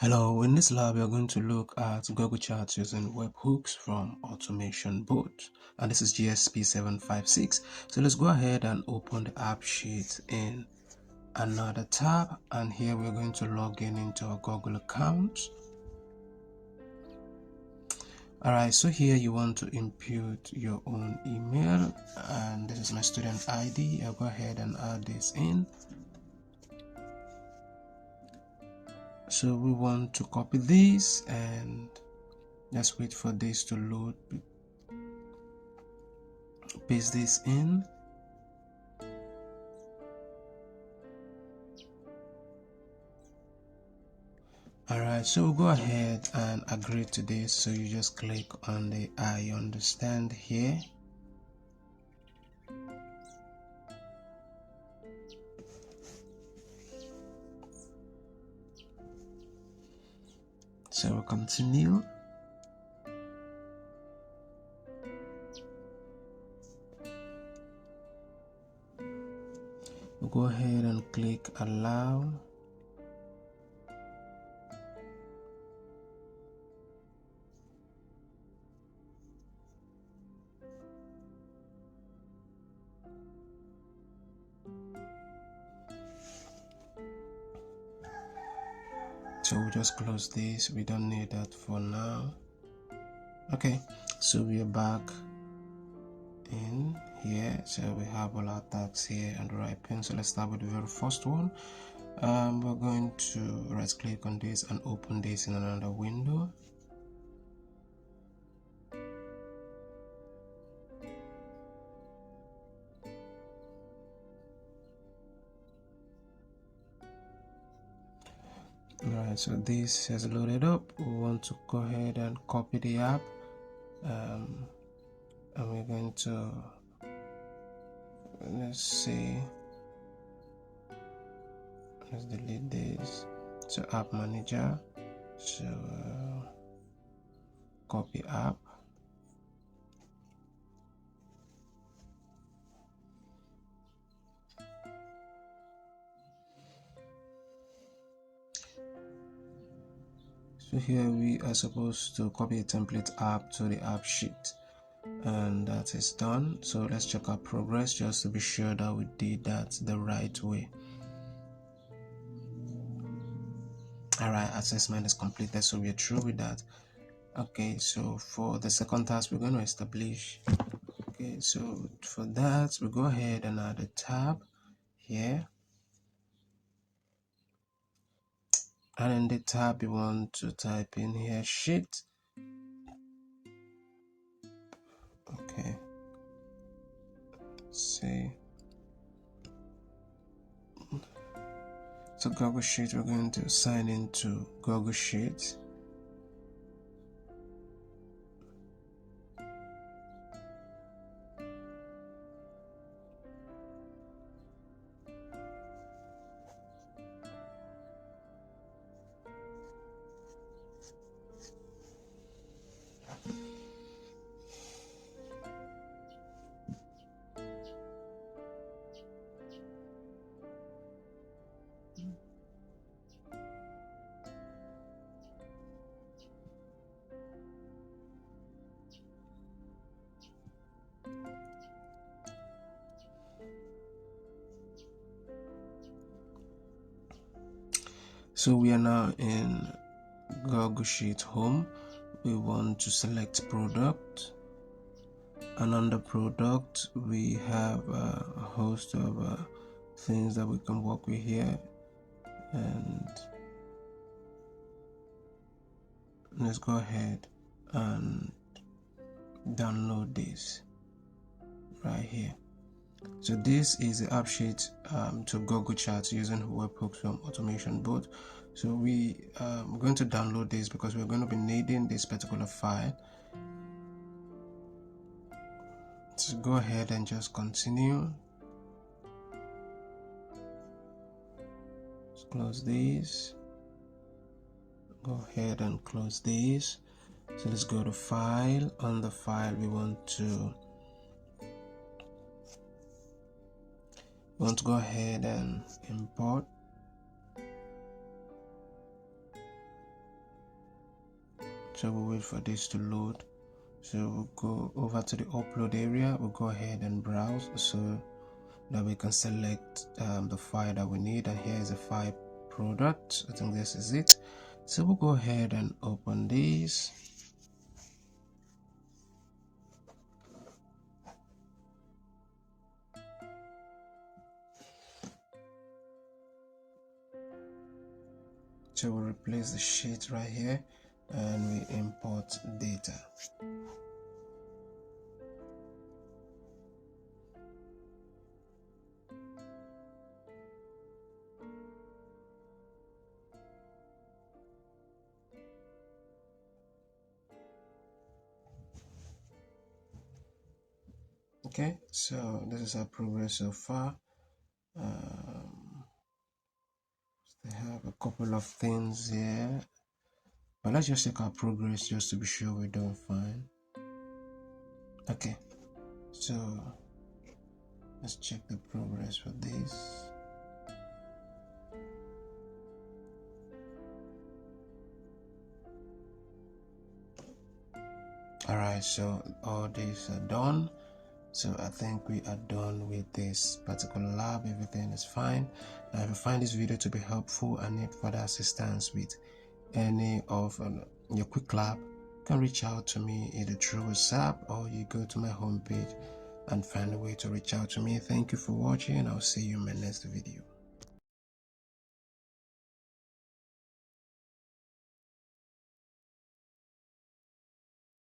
Hello, in this lab we are going to look at Google Charts using webhooks from Automation Boot, and this is GSP756. So let's go ahead and open the app sheet in another tab, and here we're going to log in into our Google account. Alright, so here you want to input your own email, and this is my student ID. I'll go ahead and add this in. So we want to copy this and just wait for this to load. Paste this in. Alright, so we'll go ahead and agree to this. So you just click on the I understand here. So we'll continue. We'll go ahead and click allow. So we'll just close this. We don't need that for now. Okay, so we are back in here. So we have all our tags here and right pane. So let's start with the very first one. We're going to right click on this and open this in another window. Alright, so this has loaded up. We want to go ahead and copy the app, and we're going to, let's delete this. So app manager, so copy app. So here we are supposed to copy a template app to the app sheet, and that is done. So let's check our progress just to be sure that we did that the right way. Alright, assessment is completed, so we're through with that. Okay, so for the second task we're going to establish. Okay, so for that we go ahead and add a tab here, and in the tab you want to type in here sheet. Okay, let's see. So Google Sheet, we're going to sign into Google Sheet. So we are now in Google Sheet Home. We want to select product, and under product we have a host of things that we can work with here, and let's go ahead and download this right here. So this is the app sheet to Google Charts using Webhooks from Automation Boot. So we're going to download this because we're going to be needing this particular file. So go ahead and just continue. Let's close this. Go ahead and close this. So let's go to file. On the file we want to go ahead and import. So we'll wait for this to load. So we'll go over to the upload area. We'll go ahead and browse so that we can select the file that we need, and here is a file product. I think this is it. So we'll go ahead and open this. So we'll replace the sheet right here and we import data. Okay, so this is our progress so far. They have a couple of things here, but let's just check our progress just to be sure we're doing fine. Okay, so let's check the progress for this. Alright, so all these are done. So I think we are done with this particular lab. Everything is fine. Now if you find this video to be helpful and need further assistance with any of your quick lab, you can reach out to me either through WhatsApp or you go to my homepage and find a way to reach out to me. Thank you for watching. I'll see you in my next video.